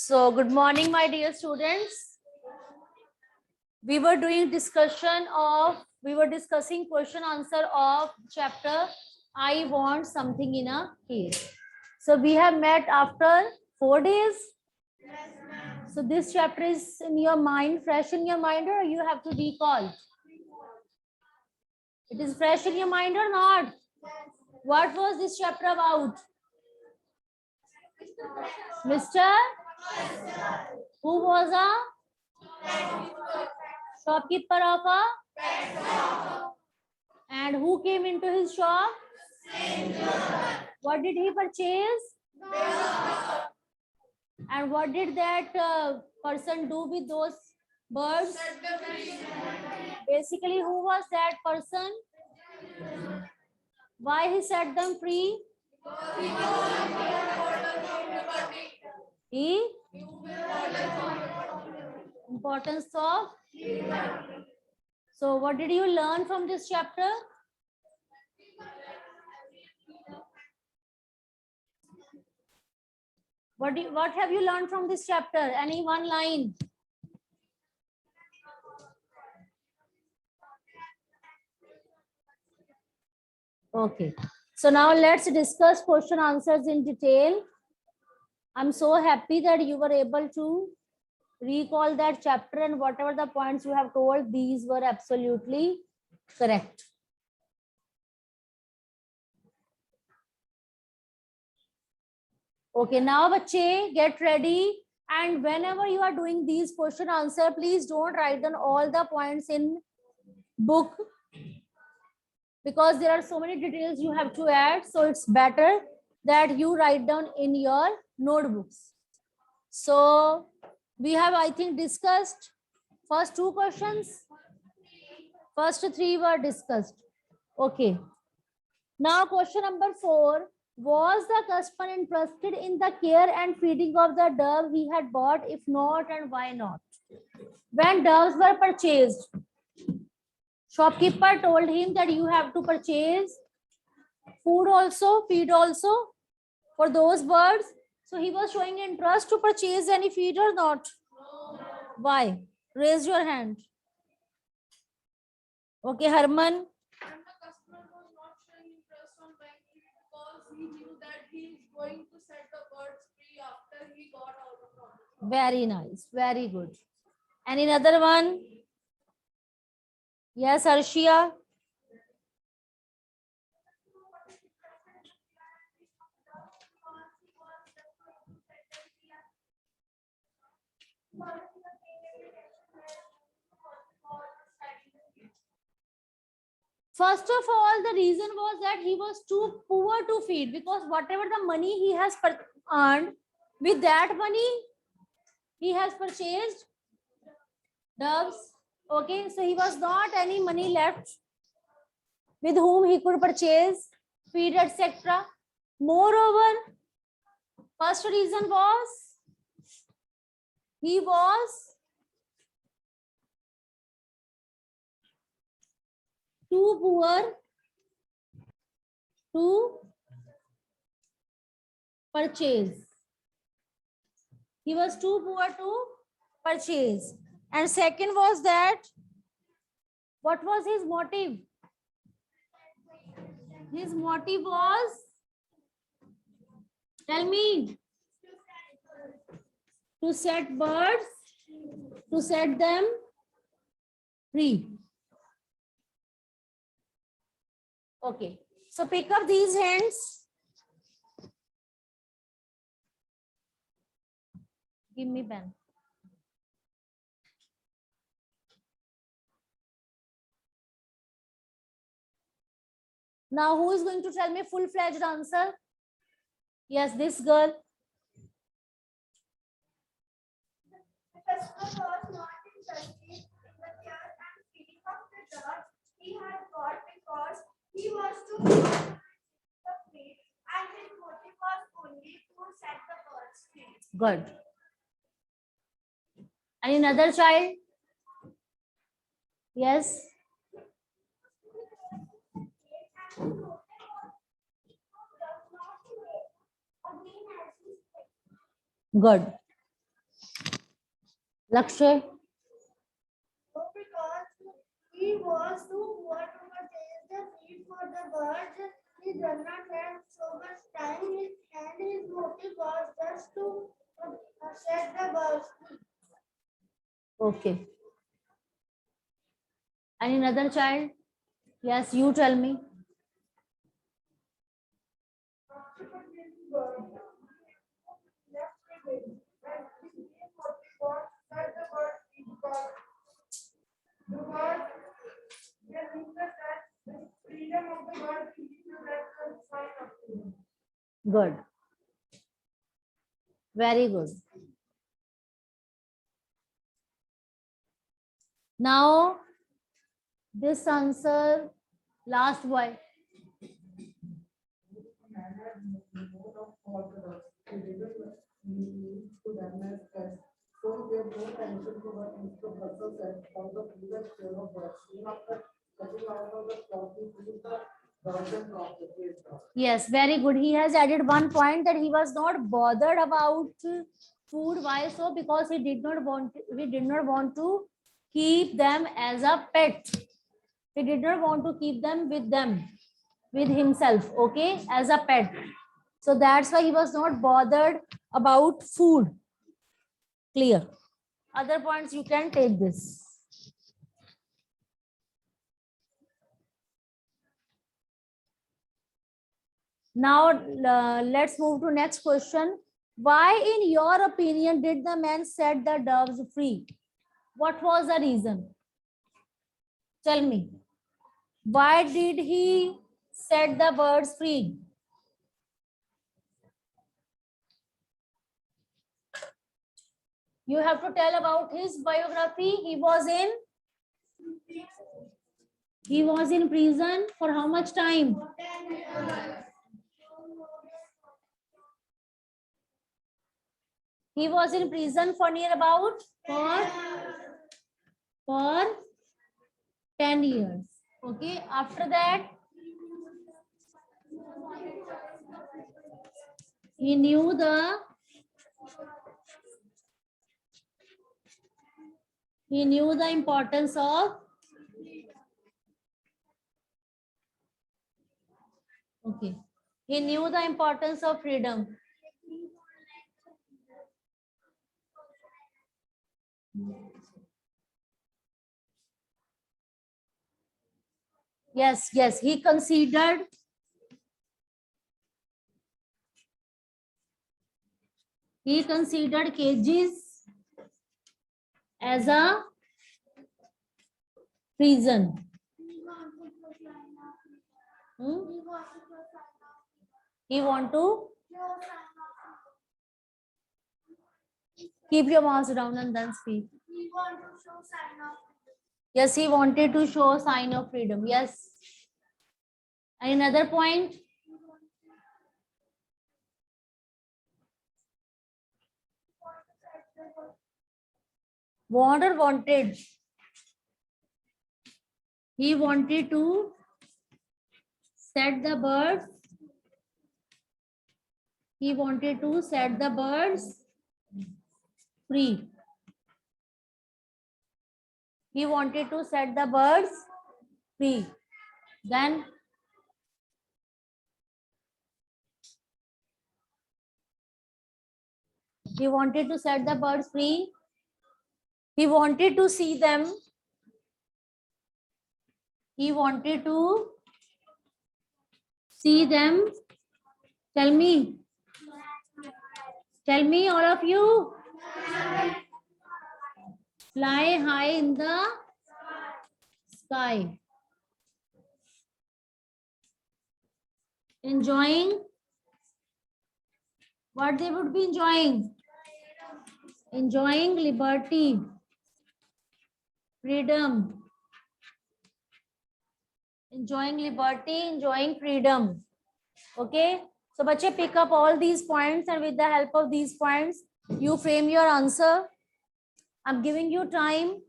So good morning, my dear students. We were discussing question answer of chapter I Want Something in a Case. So we have met after 4 days. Yes, ma'am. So this chapter is in your mind, fresh in your mind, or you have to recall? It is fresh in your mind or not? Yes. What was this chapter about? Mr. Who was a shopkeeper of a and who came into his shop? What did he purchase? And what did that person do with those birds? Basically, who was that person? Why he set them free? He importance of. So what did you learn from this chapter? What have you learned from this chapter? Any one line? Okay. So now let's discuss question answers in detail. I'm so happy that you were able to recall that chapter, and whatever the points you have told, these were absolutely correct. Okay, now bache, get ready. And whenever you are doing these question answer, please don't write down all the points in book, because there are so many details you have to add. So it's better that you write down in your notebooks. So we have, I think, discussed first 2 questions. First 3 were discussed. Okay. Now question number 4. Was the customer interested in the care and feeding of the dove he had bought? If not, and why not? When doves were purchased, shopkeeper told him that you have to purchase food also, feed also for those birds. So he was showing interest to purchase any feed or not? No. Why? Raise your hand. Okay, Harman. Going to set the birds free after he got out of problem. Very nice, very good. And another one? Yes, Arshia. First of all, the reason was that he was too poor to feed, because whatever the money he has earned, with that money, he has purchased doves. Okay, so he was not any money left with whom he could purchase feed, etc. Moreover, first reason was he was too poor to purchase. He was too poor to purchase. And second was that, what was his motive? His motive was, tell me, to set birds, to set them free. Okay, so pick up these hands. Give me pen. Now, who is going to tell me full-fledged answer? Yes, this girl. The customer was not interested in the care and feeding of the dog he had bought because he was too poor to the feed, and his motive was only to set the birds free. Good. And another child? Yes. Good. Lakshay? So because he was too poor to purchase the feed for the birds, he did not have so much time, and his motive was just to set the birds free. Okay. And another child? Yes, you tell me. Good. Very good. Now, this answer, last boy. Yes, very good. He has added one point that he was not bothered about food. Why so? Because he did not want to keep them as a pet. He did not want to keep them, with himself, okay, as a pet. So that's why he was not bothered about food. Clear. Other points you can take this. Now let's move to next question. Why, in your opinion, did the man set the doves free? What was the reason? Tell me. Why did he set the birds free? You have to tell about his biography. He was in prison for how much time? He was in prison for near about for 10 years. Okay, after that he knew the importance of he knew the importance of freedom. Yes, he considered cages as a prison. He want to keep your mouth down and then speak. Yes, he wanted to show a sign of freedom. Yes. And another point. Want or wanted? He wanted to set the birds. He wanted to set the birds free. He wanted to set the birds free. Then he wanted to set the birds free. He wanted to see them. He wanted to see them. Tell me. Tell me, all of you. Fly high in the sky. Enjoying. What they would be enjoying? Enjoying liberty, freedom. Enjoying liberty, enjoying freedom. Okay. So, bache, pick up all these points, and with the help of these points, you frame your answer. I'm giving you time.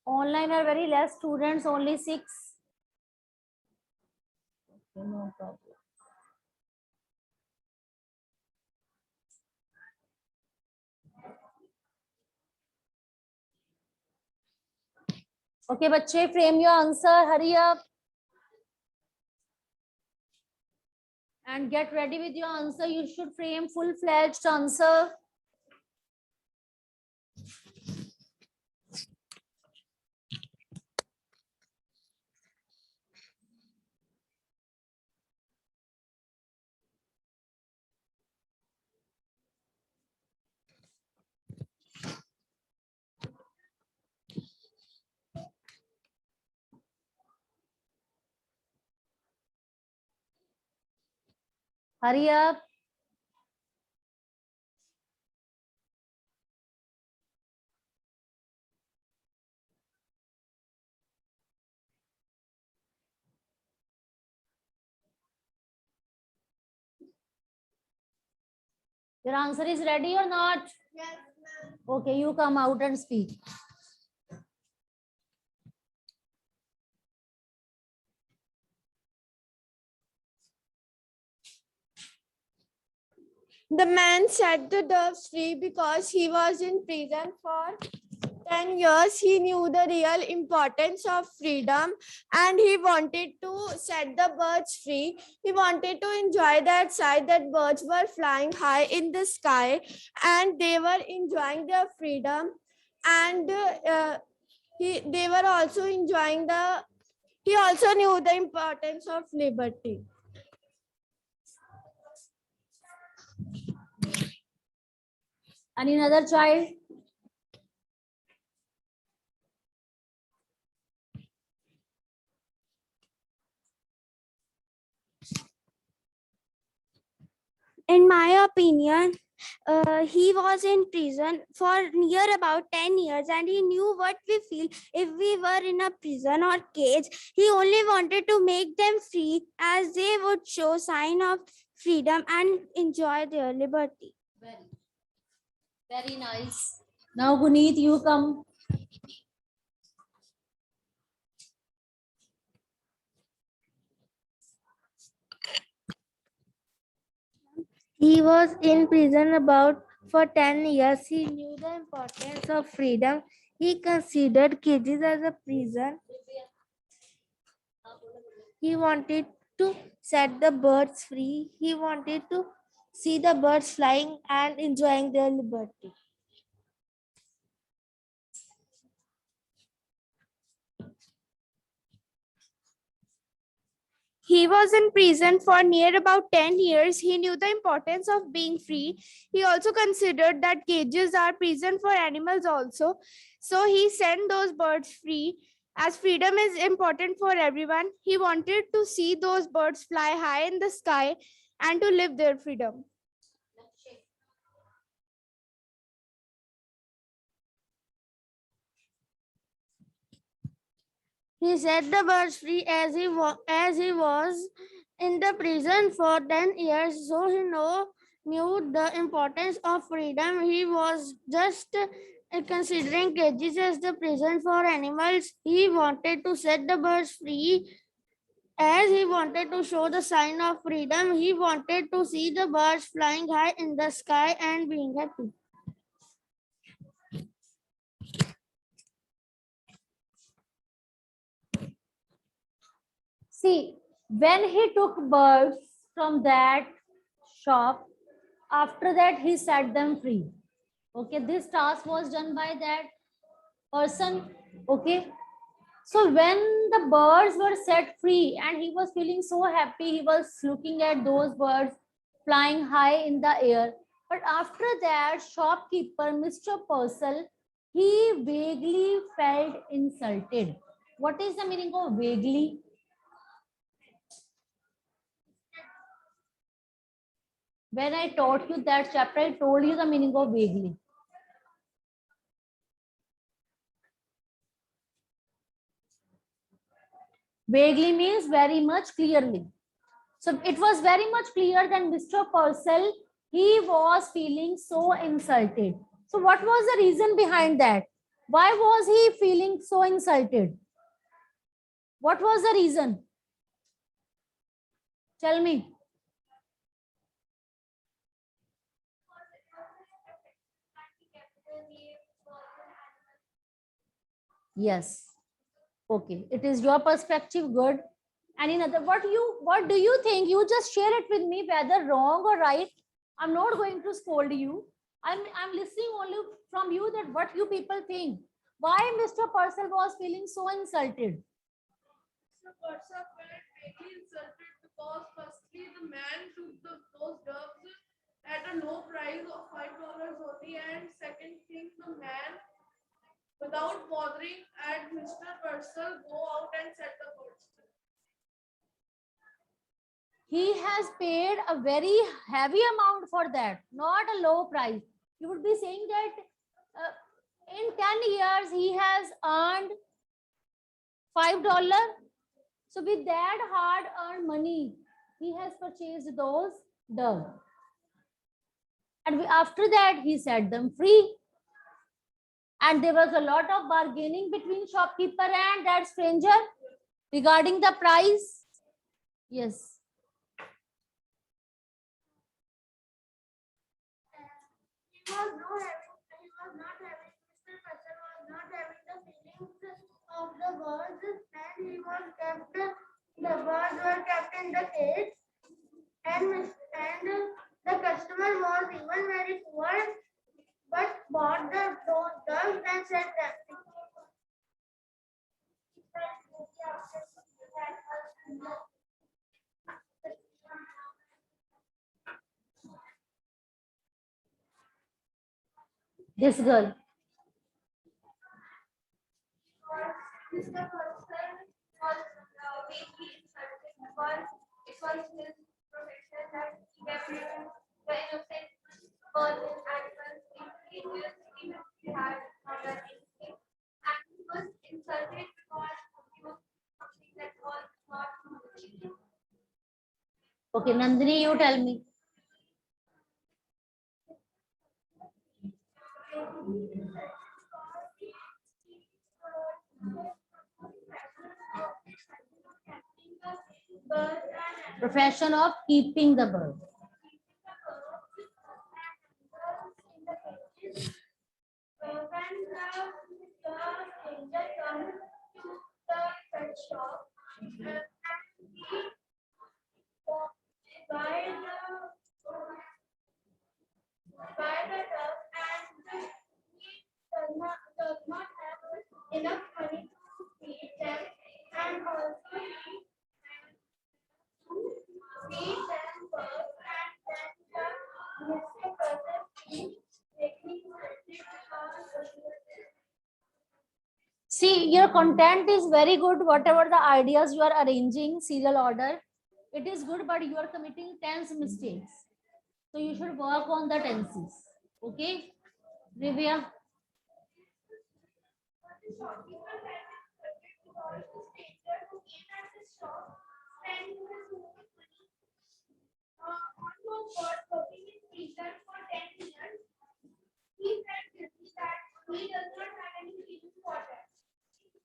Online are very less students, only 6. Okay, no problem. Okay, बच्चे, frame your answer. Hurry up and get ready with your answer. You should frame full-fledged answer. Hurry up. Your answer is ready or not? Yes, ma'am. Okay, you come out and speak. The man set the doves free because he was in prison for 10 years. He knew the real importance of freedom and he wanted to set the birds free. He wanted to enjoy that sight that birds were flying high in the sky and they were enjoying their freedom. And they were also enjoying he also knew the importance of liberty. Any other child? In my opinion, he was in prison for near about 10 years and he knew what we feel if we were in a prison or cage. He only wanted to make them free as they would show sign of freedom and enjoy their liberty. Very nice. Now, Guneet, you come. He was in prison about for 10 years. He knew the importance of freedom. He considered cages as a prison. He wanted to set the birds free. He wanted to see the birds flying and enjoying their liberty. He was in prison for near about 10 years. He knew the importance of being free. He also considered that cages are prison for animals also. So he sent those birds free. As freedom is important for everyone, he wanted to see those birds fly high in the sky and to live their freedom. He set the birds free as he was in the prison for 10 years, so he knew the importance of freedom. He was just considering cages as the prison for animals. He wanted to set the birds free as he wanted to show the sign of freedom. He wanted to see the birds flying high in the sky and being happy. See, when he took birds from that shop, after that he set them free. Okay, this task was done by that person. Okay, so when the birds were set free and he was feeling so happy, he was looking at those birds flying high in the air. But after that, shopkeeper, Mr. Purcell, he vaguely felt insulted. What is the meaning of vaguely? When I taught you that chapter, I told you the meaning of vaguely. Vaguely means very much clearly. So it was very much clear that Mr. Purcell, he was feeling so insulted. So what was the reason behind that? Why was he feeling so insulted? What was the reason? Tell me. Yes. Okay, it is your perspective. Good. And in other, what do you think? You just share it with me, whether wrong or right. I'm not going to scold you. I'm listening only from you that what you people think. Why Mr. Purcell was feeling so insulted? Mr. Purcell felt really insulted because firstly the man took those doves at a low price of $5 only, and second thing, the man, without bothering at Mr. Purcell, go out and set the birds. He has paid a very heavy amount for that, not a low price. You would be saying that in 10 years he has earned $5. So with that hard earned money, he has purchased those doves. And after that, he set them free. And there was a lot of bargaining between shopkeeper and that stranger regarding the price. Yes. Mr. Purcell was not having the feelings of the birds, and the birds were kept in the cage, and the customer was even very poor, but bought those doves and set them. This girl. Mr. Purcell was deeply insulted because it was his profession that he kept the innocent birds and animals in cages, even if they had not done anything. And he was insulted because he was something that was not true. Okay, Nandini, you tell me. Profession of keeping the bird. When the stranger comes to the pet shop and he buy the dog, and he does not have enough money to feed them, and also feed them first, and then the Mr. Purcell feeds making See, your content is very good. Whatever the ideas you are arranging, serial order, it is good, but you are committing tense mistakes. So you should work on the tenses. Okay, Rivia.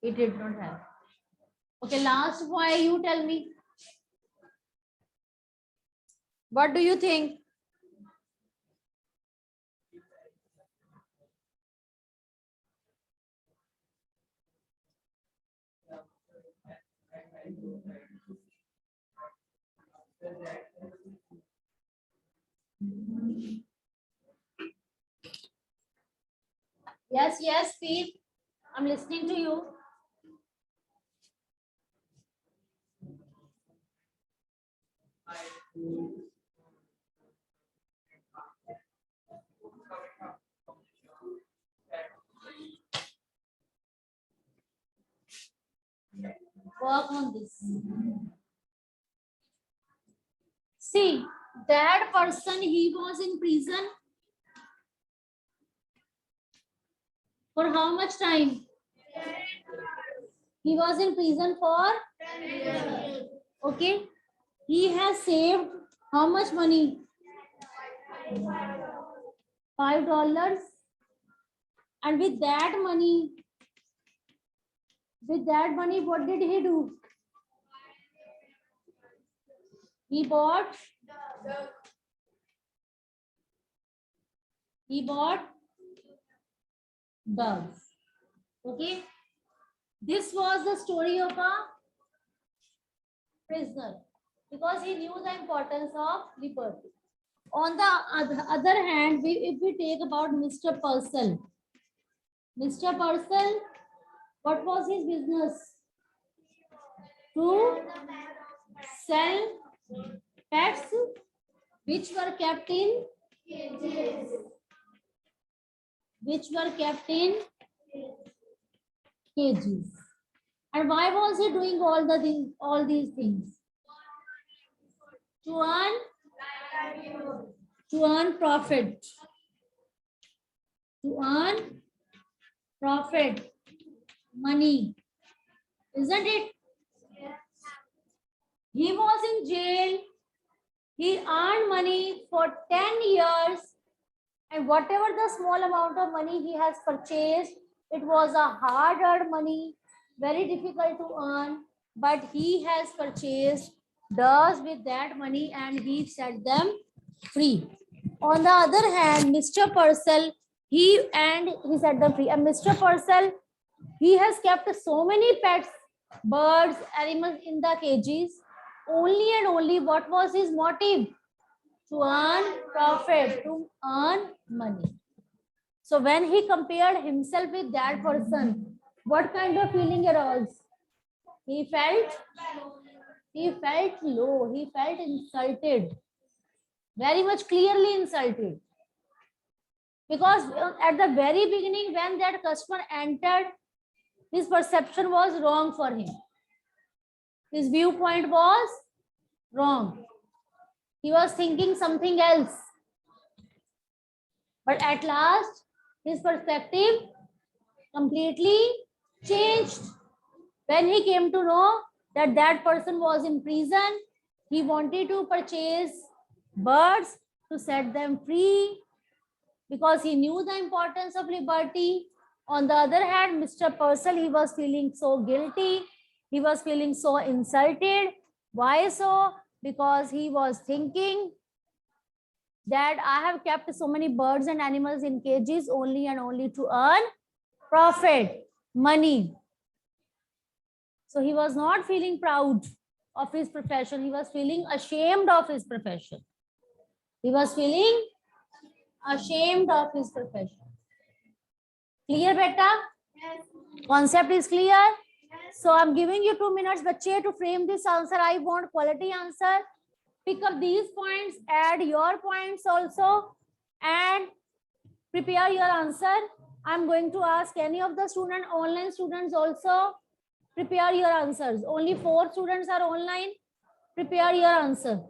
It did not have. Okay, last why you tell me. What do you think? Yes, Pete. I'm listening to you. Work on this. See, that person, he was in prison for how much time? He was in prison for 10 years. Okay. He has saved how much money? $5. And with that money, what did he do? He bought doves. Okay. This was the story of a prisoner because he knew the importance of liberty. On the other hand, if we take about Mr. Purcell, Mr. Purcell, what was his business? To sell pets which were kept in cages. And why was he doing all these things? To earn profit. To earn profit, money, isn't it? He was in jail. He earned money for 10 years, and whatever the small amount of money he has purchased, it was a hard-earned money, very difficult to earn, but he has purchased doves with that money and he set them free. On the other hand, Mr. Purcell, he set them free. And Mr. Purcell, he has kept so many pets, birds, animals in the cages. Only and only what was his motive? To earn profit, to earn money. So when he compared himself with that person, what kind of feeling arose? He felt low, he felt insulted, very much clearly insulted. Because at the very beginning, when that customer entered, his perception was wrong for him. His viewpoint was wrong. He was thinking something else. But at last, his perspective completely changed. When he came to know that that person was in prison, he wanted to purchase birds to set them free because he knew the importance of liberty. On the other hand, Mr. Purcell, he was feeling so guilty. He was feeling so insulted. Why so? Because he was thinking that I have kept so many birds and animals in cages only and only to earn profit, money. So he was not feeling proud of his profession. He was feeling ashamed of his profession. He was feeling ashamed of his profession. Clear, beta? Yes. Concept is clear? Yes. So I'm giving you 2 minutes, bache, to frame this answer. I want quality answer. Pick up these points, add your points also, and prepare your answer. I'm going to ask any of the online students also, prepare your answers. Only 4 students are online. Prepare your answer.